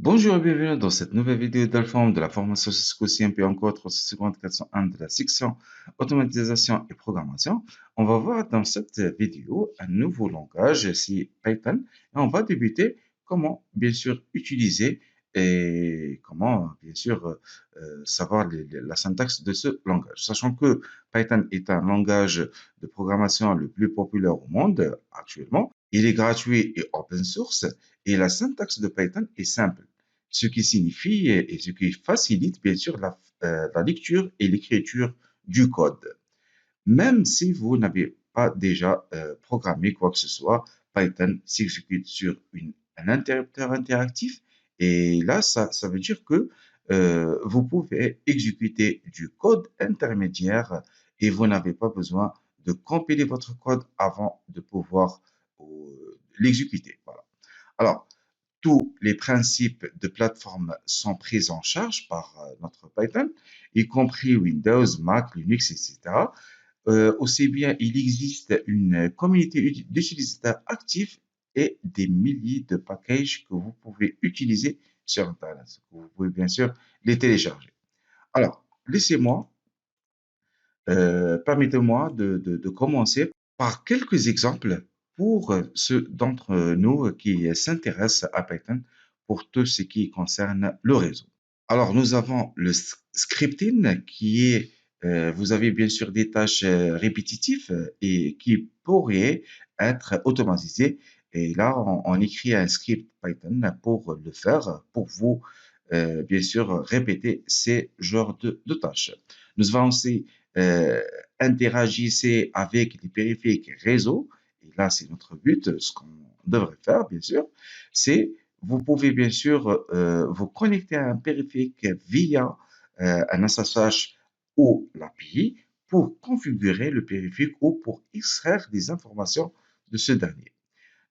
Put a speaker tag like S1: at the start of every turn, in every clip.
S1: Bonjour et bienvenue dans cette nouvelle vidéo d'Alform de la formation Cisco CMP encore 350 de la section automatisation et programmation. On va voir dans cette vidéo un nouveau langage, c'est Python, et on va débuter comment bien sûr utiliser et comment bien sûr savoir la syntaxe de ce langage. Sachant que Python est un langage de programmation le plus populaire au monde actuellement, il est gratuit et open source et la syntaxe de Python est simple, ce qui signifie et ce qui facilite bien sûr la lecture et l'écriture du code. Même si vous n'avez pas déjà programmé quoi que ce soit, Python s'exécute sur un interrupteur interactif et là, ça veut dire que vous pouvez exécuter du code intermédiaire et vous n'avez pas besoin de compiler votre code avant de pouvoir l'exécuter. Voilà. Alors, tous les principes de plateforme sont pris en charge par notre Python, y compris Windows, Mac, Linux, etc. Aussi bien, il existe une communauté d'utilisateurs actifs et des milliers de packages que vous pouvez utiliser sur Internet. Vous pouvez bien sûr les télécharger. Alors, permettez-moi de commencer par quelques exemples pour ceux d'entre nous qui s'intéressent à Python pour tout ce qui concerne le réseau. Alors, nous avons le scripting qui est, vous avez bien sûr des tâches répétitives et qui pourraient être automatisées. Et là, on écrit un script Python pour le faire, pour vous, bien sûr, répéter ces genres de tâches. Nous avons aussi euh, interagissez avec les périphériques réseau, et là c'est notre but, ce qu'on devrait faire bien sûr, c'est vous pouvez bien sûr vous connecter à un périphérique via un SSH ou l'API pour configurer le périphérique ou pour extraire des informations de ce dernier.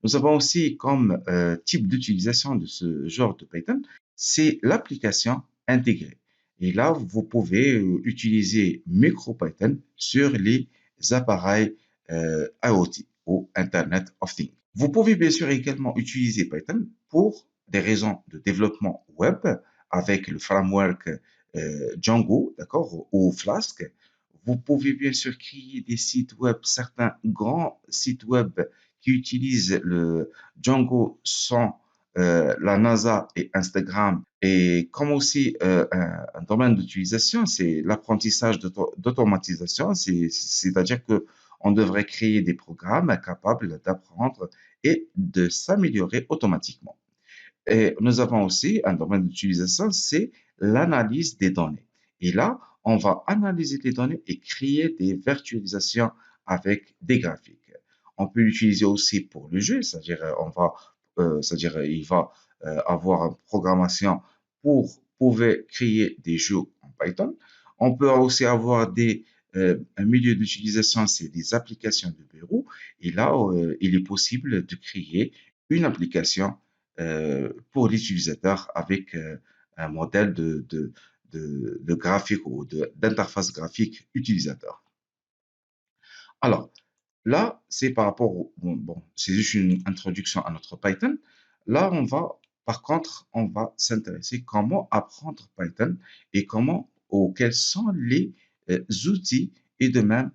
S1: Nous avons aussi comme type d'utilisation de ce genre de Python, c'est l'application intégrée. Et là, vous pouvez utiliser MicroPython sur les appareils IoT ou Internet of Things. Vous pouvez bien sûr également utiliser Python pour des raisons de développement web avec le framework Django, d'accord, ou Flask. Vous pouvez bien sûr créer des sites web, certains grands sites web qui utilisent le Django sont la NASA et Instagram. Et comme aussi un domaine d'utilisation, c'est l'apprentissage d'automatisation, c'est-à-dire que on devrait créer des programmes capables d'apprendre et de s'améliorer automatiquement. Et nous avons aussi un domaine d'utilisation, c'est l'analyse des données. Et là, on va analyser les données et créer des virtualisations avec des graphiques. On peut l'utiliser aussi pour le jeu, c'est-à-dire il va avoir une programmation pour pouvoir créer des jeux en Python. On peut aussi avoir un milieu d'utilisation, c'est des applications de bureau. Et là, il est possible de créer une application pour l'utilisateur avec un modèle de graphique ou d'interface graphique utilisateur. Alors, là, c'est par rapport bon, c'est juste une introduction à notre Python. Là, par contre, on va s'intéresser comment apprendre Python et quels sont les outils et de même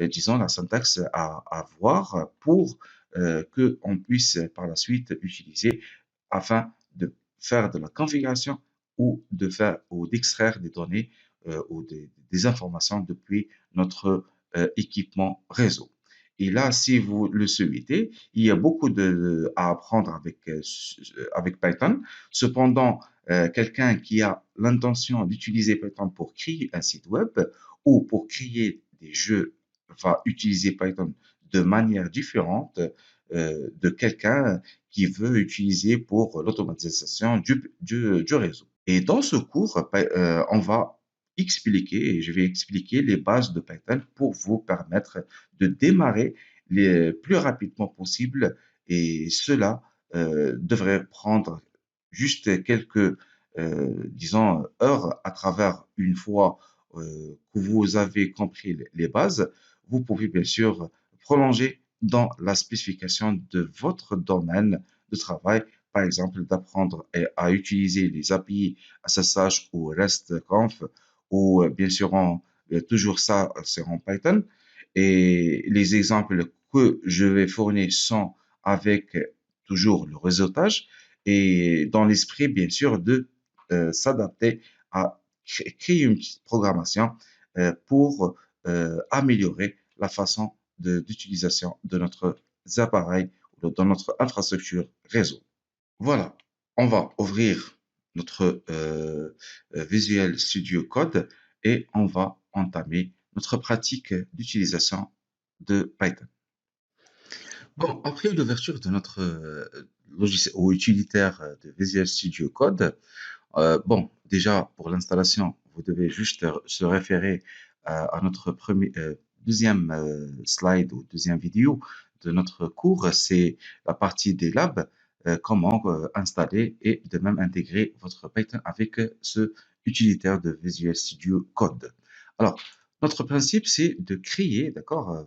S1: disons, la syntaxe à voir pour qu'on puisse par la suite utiliser afin de faire de la configuration ou d'extraire des données ou des informations depuis notre équipement réseau. Et là, si vous le souhaitez, il y a beaucoup à apprendre avec Python. Cependant, quelqu'un qui a l'intention d'utiliser Python pour créer un site web ou pour créer des jeux va utiliser Python de manière différente de quelqu'un qui veut utiliser pour l'automatisation du réseau. Et dans ce cours, on va expliquer, et je vais expliquer les bases de Python pour vous permettre de démarrer le plus rapidement possible. Et cela devrait prendre juste quelques, disons, heures à travers une fois que vous avez compris les bases. Vous pouvez bien sûr prolonger dans la spécification de votre domaine de travail par exemple, d'apprendre à utiliser les API SSH ou RESTconf, ou bien sûr, toujours ça, c'est en Python. Et les exemples que je vais fournir sont avec toujours le réseautage et dans l'esprit, bien sûr, de s'adapter à créer une petite programmation pour améliorer la façon d'utilisation de notre appareil ou de notre infrastructure réseau. Voilà, on va ouvrir notre Visual Studio Code et on va entamer notre pratique d'utilisation de Python. Bon, après l'ouverture de notre logiciel ou utilitaire de Visual Studio Code, bon, déjà pour l'installation, vous devez juste se référer à notre deuxième slide ou deuxième vidéo de notre cours. C'est la partie des labs, comment installer et de même intégrer votre Python avec ce utilitaire de Visual Studio Code. Alors, notre principe, c'est de créer, d'accord,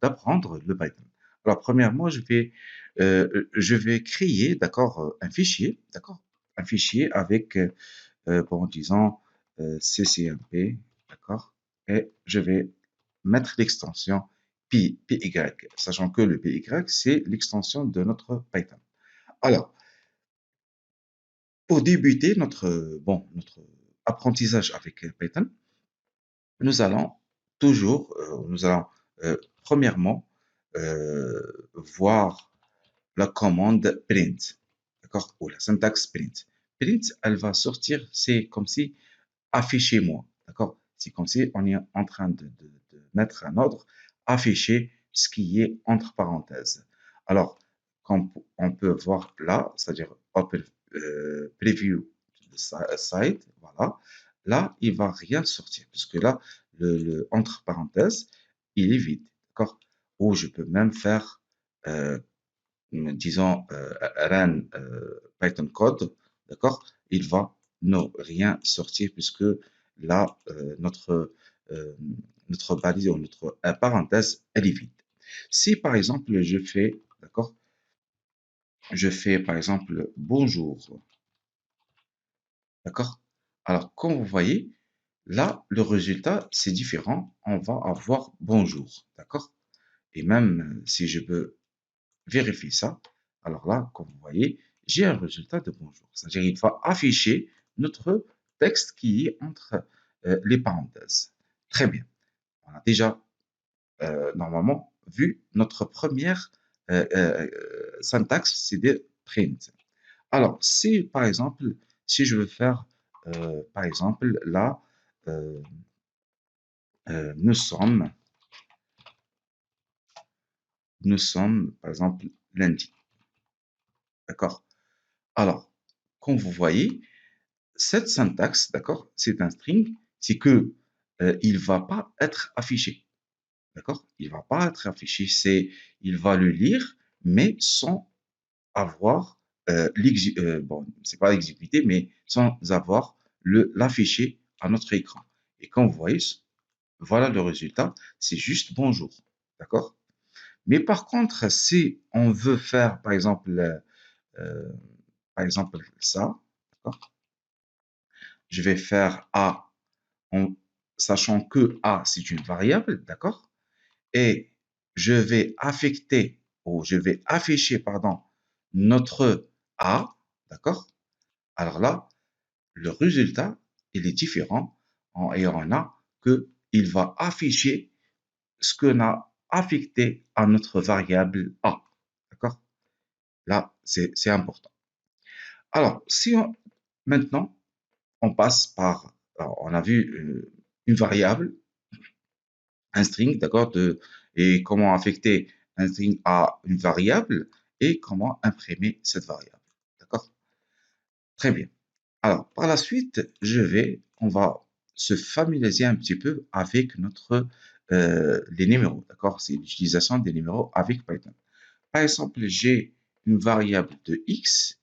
S1: d'apprendre le Python. Alors, premièrement, je vais créer, d'accord, un fichier, d'accord, un fichier avec, bon, disons, CCMP, d'accord, et je vais mettre l'extension PY, sachant que le PY, c'est l'extension de notre Python. Alors, pour débuter notre apprentissage avec Python, nous allons nous allons premièrement voir la commande print, d'accord, ou la syntaxe print. Print, elle va sortir, c'est comme si affichez-moi, d'accord. C'est comme si on est en train de mettre un ordre, afficher ce qui est entre parenthèses. Alors, comme on peut voir là, c'est-à-dire Open Preview Site, voilà. Là, il va rien sortir, puisque là, entre parenthèses, il est vide, d'accord. Ou je peux même faire disons, run Python code, d'accord, il va ne rien sortir puisque là, euh, notre balise ou notre parenthèse, elle est vide. Si par exemple, d'accord, je fais par exemple bonjour, d'accord, alors comme vous voyez, là, le résultat, c'est différent. On va avoir bonjour, d'accord, et même si je veux vérifier ça. Alors là, comme vous voyez, j'ai un résultat de bonjour. C'est-à-dire qu'il va afficher notre texte qui est entre les parenthèses. Très bien. On a déjà normalement vu notre première syntaxe, c'est de print. Alors, si par exemple, si je veux faire, par exemple, là, euh, nous sommes, par exemple, lundi. D'accord. Alors, comme vous voyez, cette syntaxe, d'accord, c'est un string, c'est que il va pas être affiché, d'accord? Il va pas être affiché, il va le lire, mais sans avoir bon, c'est pas l'exécuter, mais sans avoir l'afficher à notre écran. Et comme vous voyez, voilà le résultat, c'est juste bonjour, d'accord? Mais par contre, si on veut faire, euh, par exemple ça, d'accord? Je vais faire A en sachant que A, c'est une variable, d'accord? Et je vais affecter, ou je vais afficher, pardon, notre A, d'accord? Alors là, le résultat, il est différent et on a que il va afficher ce qu'on a affecté à notre variable A, d'accord? Là, c'est important. Alors, maintenant, on passe par, alors, on a vu une variable, un string, d'accord, et comment affecter un string à une variable et comment imprimer cette variable. D'accord? Très bien. Alors, par la suite, on va se familiariser un petit peu avec les numéros, d'accord? C'est l'utilisation des numéros avec Python. Par exemple, j'ai une variable de x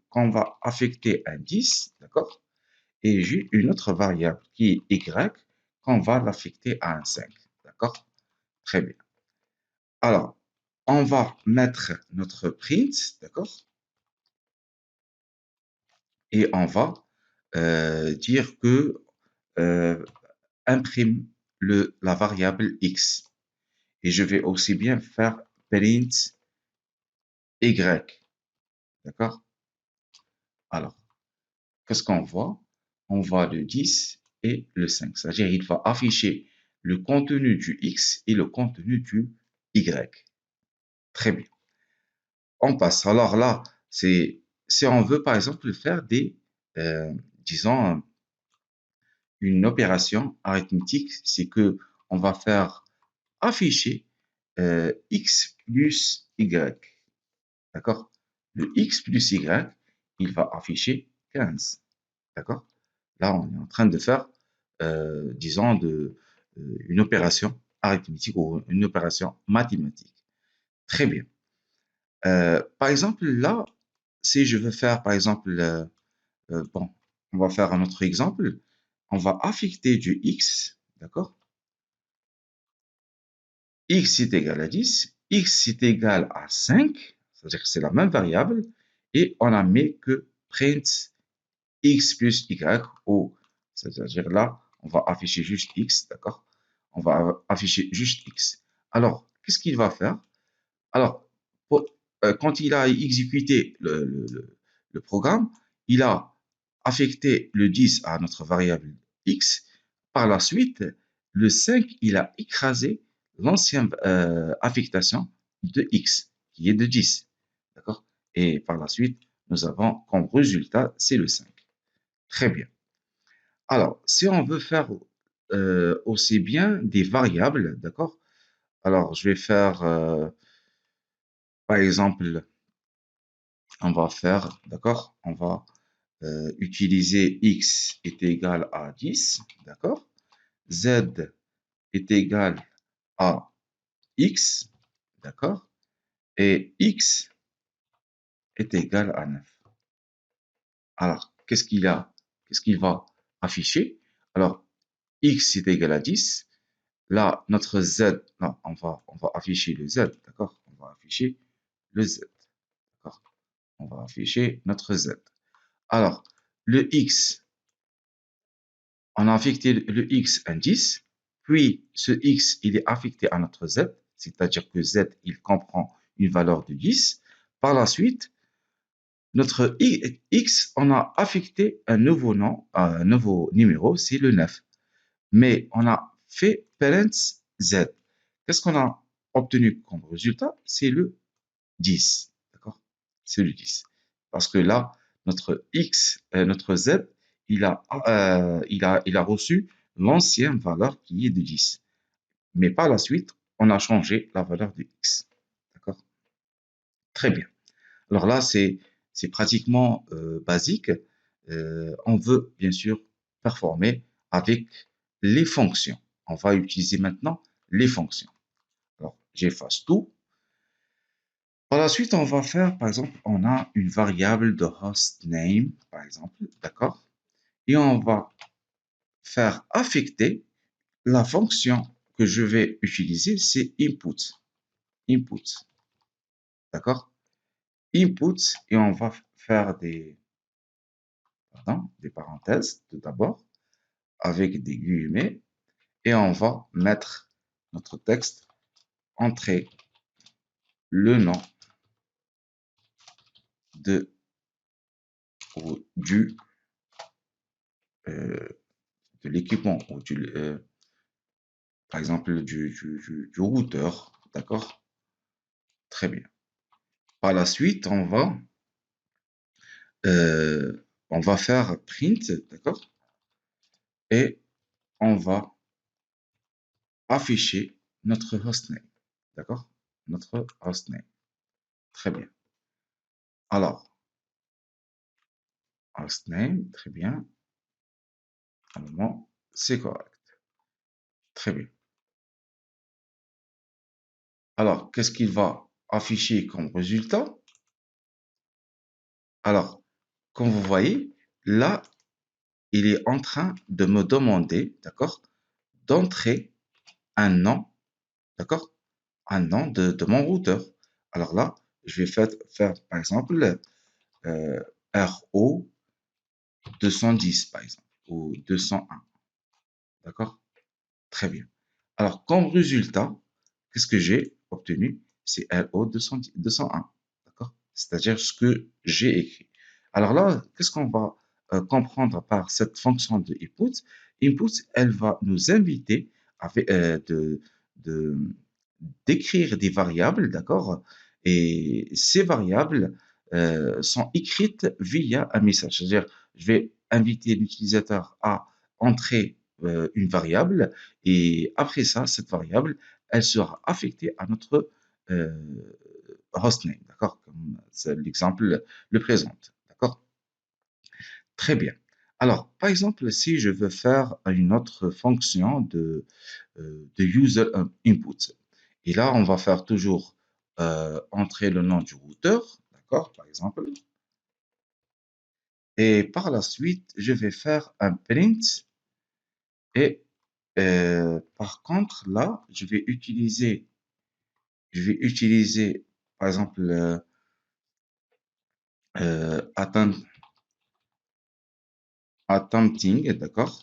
S1: qu'on va affecter à 10, d'accord? Et j'ai une autre variable qui est y qu'on va l'affecter à un 5, d'accord? Très bien. Alors, on va mettre notre print, d'accord? et on va dire que imprime la variable x. Et je vais aussi bien faire print y. D'accord? Alors, qu'est-ce qu'on voit? On voit le 10 et le 5. C'est-à-dire il va afficher le contenu du x et le contenu du y. Très bien. On passe. Alors là, si on veut par exemple faire euh, disons, une opération arithmétique, c'est que on va faire afficher x plus y. D'accord? Le x plus y, il va afficher 15. D'accord? Là, on est en train de faire, disons, une opération arithmétique ou une opération mathématique. Très bien. Par exemple, là, si je veux faire, par exemple, bon, on va faire un autre exemple. On va affecter du x, d'accord? X est égal à 10, x est égal à 5, c'est-à-dire que c'est la même variable, et on a mis que print x plus y, ou c'est-à-dire là, on va afficher juste x, d'accord? On va afficher juste x. Alors, qu'est-ce qu'il va faire? Alors, quand il a exécuté le programme, il a affecté le 10 à notre variable x. Par la suite, le 5, il a écrasé l'ancienne affectation de x, qui est de 10. D'accord? Et par la suite, nous avons comme résultat, c'est le 5. Très bien. Alors, si on veut faire aussi bien des variables, d'accord? Alors, je vais faire, par exemple, on va faire, d'accord? On va utiliser x est égal à 10, d'accord? Z est égal à x, d'accord? Et x est égal à 9. Alors, qu'est-ce qu'il va afficher? Alors, x est égal à 10. Là, notre z, non, on va afficher le z, d'accord? On va afficher le z, d'accord? On va afficher notre z. Alors, le x, on a affecté le x un 10, puis ce x, il est affecté à notre z, c'est-à-dire que z, il comprend une valeur de 10. Par la suite, notre x, on a affecté un nouveau nom, un nouveau numéro, c'est le 9. Mais on a fait parent z. Qu'est-ce qu'on a obtenu comme résultat? C'est le 10. D'accord? C'est le 10. Parce que là, notre x, notre z, il a reçu l'ancienne valeur qui est de 10. Mais par la suite, on a changé la valeur de x. D'accord? Très bien. Alors là, c'est pratiquement basique. On veut bien sûr performer avec les fonctions. On va utiliser maintenant les fonctions. Alors, j'efface tout. Par la suite, on va faire, par exemple, on a une variable de hostname, par exemple, d'accord? Et on va faire affecter la fonction que je vais utiliser, c'est input. Input, d'accord? Input, et on va faire des parenthèses tout d'abord, avec des guillemets, et on va mettre notre texte, entrer le nom de, ou du, euh, de l'équipement, ou par exemple, du routeur, d'accord? Très bien. Par la suite, on va faire print, d'accord? Et on va afficher notre hostname, d'accord? Notre hostname. Très bien. Alors, hostname, très bien. À un moment, c'est correct. Très bien. Alors, qu'est-ce qu'il va afficher comme résultat? Alors, comme vous voyez, là, il est en train de me demander, d'accord, d'entrer un nom, d'accord, un nom de mon routeur. Alors là, je vais faire par exemple, RO 210 par exemple, ou 201. D'accord? Très bien. Alors, comme résultat, qu'est-ce que j'ai obtenu? C'est LO 201. D'accord? C'est-à-dire ce que j'ai écrit. Alors là, qu'est-ce qu'on va comprendre par cette fonction de input? Input, elle va nous inviter de, d'écrire des variables, d'accord? Et ces variables sont écrites via un message. C'est-à-dire, je vais inviter l'utilisateur à entrer une variable et après ça, cette variable, elle sera affectée à notre euh, hostname, d'accord? Comme l'exemple le présente, d'accord? Très bien. Alors, par exemple, si je veux faire une autre fonction de user input, et là, on va faire toujours entrer le nom du routeur, d'accord, par exemple, et par la suite, je vais faire un print et par contre, là, je vais utiliser, par exemple, attempt, attempting, d'accord,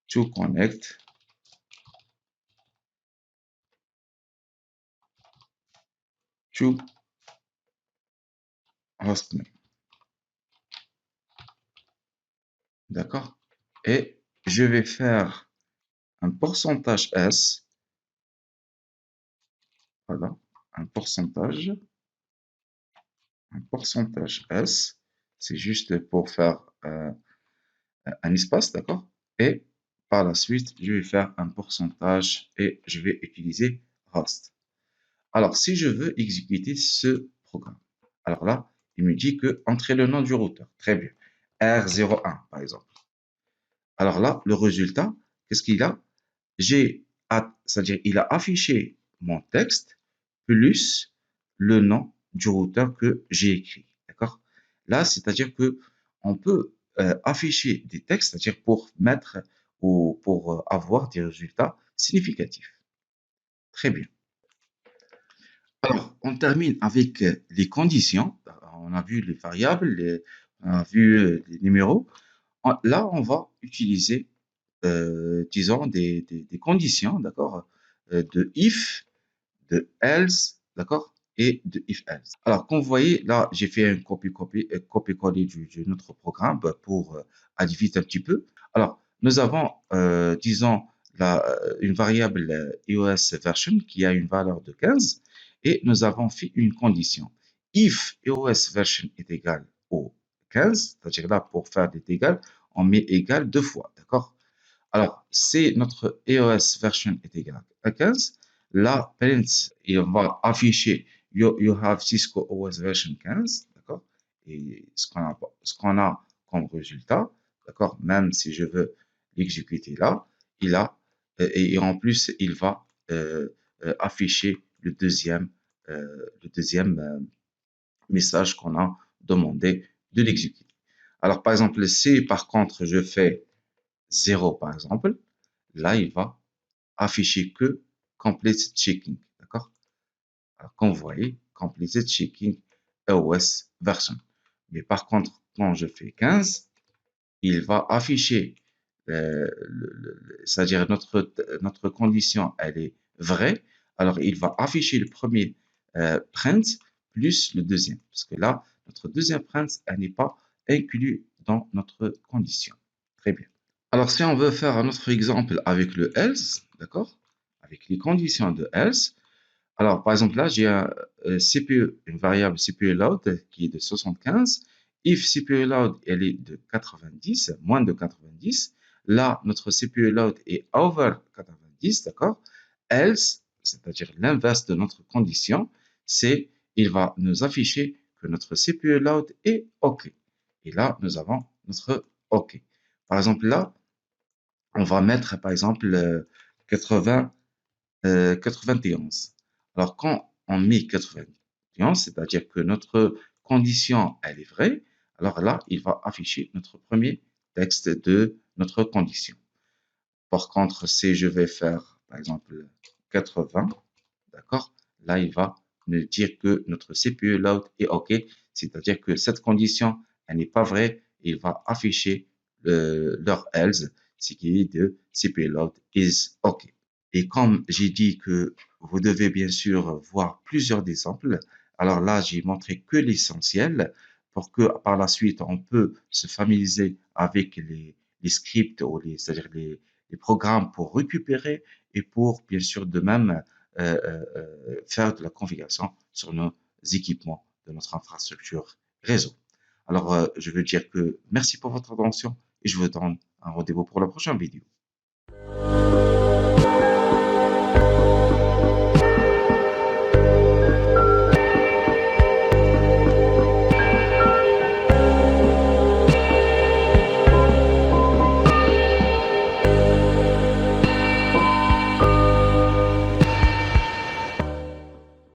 S1: to connect to hostname, d'accord, et je vais faire un pourcentage S, voilà, un pourcentage, un pourcentage S, c'est juste pour faire un espace, d'accord, et par la suite, je vais faire un pourcentage et je vais utiliser host. Alors, si je veux exécuter ce programme, alors là, il me dit que entrer le nom du routeur. Très bien. R01, par exemple. Alors là, le résultat, qu'est-ce qu'il a? C'est-à-dire, il a affiché mon texte plus le nom du routeur que j'ai écrit. D'accord? Là, c'est-à-dire que on peut afficher des textes, c'est-à-dire pour mettre ou pour avoir des résultats significatifs. Très bien. Alors, on termine avec les conditions. On a vu les variables, on a vu les numéros. Là, on va utiliser, disons, des conditions, d'accord, de if, de else, d'accord, et de if else. Alors, comme vous voyez, là, j'ai fait un copier-coller de notre programme pour aller vite un petit peu. Alors, nous avons, disons, une variable iOS version qui a une valeur de 15 et nous avons fait une condition. If iOS version est égal au 15, c'est-à-dire là, pour faire des égal, on met égal deux fois, d'accord? Alors, si notre iOS version est égale à 15, là, parent, il va afficher you have Cisco OS version 15, d'accord? Et ce qu'on a comme résultat, d'accord? Même si je veux l'exécuter là, il a, et en plus, il va afficher le deuxième message qu'on a demandé de l'exécuter. Alors, par exemple, si par contre je fais 0 par exemple, là, il va afficher que completed checking. D'accord? Alors, comme vous voyez, completed checking iOS version. Mais par contre, quand je fais 15, il va afficher, c'est-à-dire notre condition, elle est vraie. Alors, il va afficher le premier print plus le deuxième. Parce que là, notre deuxième print, elle n'est pas inclus dans notre condition. Très bien. Alors, si on veut faire un autre exemple avec le else, d'accord? Avec les conditions de else. Alors, par exemple, là, j'ai un CPU, une variable CPU load qui est de 75. If CPU load, elle est de 90, moins de 90. Là, notre CPU load est over 90, d'accord? Else, c'est-à-dire l'inverse de notre condition, c'est il va nous afficher que notre CPU load est OK. Et là, nous avons notre OK. Par exemple, là, on va mettre par exemple 80, 91. Alors quand on met 91, c'est-à-dire que notre condition elle est vraie, alors là il va afficher notre premier texte de notre condition. Par contre, si je vais faire par exemple 80, d'accord, là il va me dire que notre CPU load est OK, c'est-à-dire que cette condition elle n'est pas vraie il va afficher leur else, ce qui est de cpload is OK. Et comme j'ai dit que vous devez bien sûr voir plusieurs exemples, alors là, j'ai montré que l'essentiel pour que par la suite, on peut se familiariser avec les scripts ou c'est-à-dire les programmes pour récupérer et pour bien sûr de même faire de la configuration sur nos équipements de notre infrastructure réseau. Alors, je veux dire que merci pour votre attention et je vous donne un rendez-vous pour la prochaine vidéo.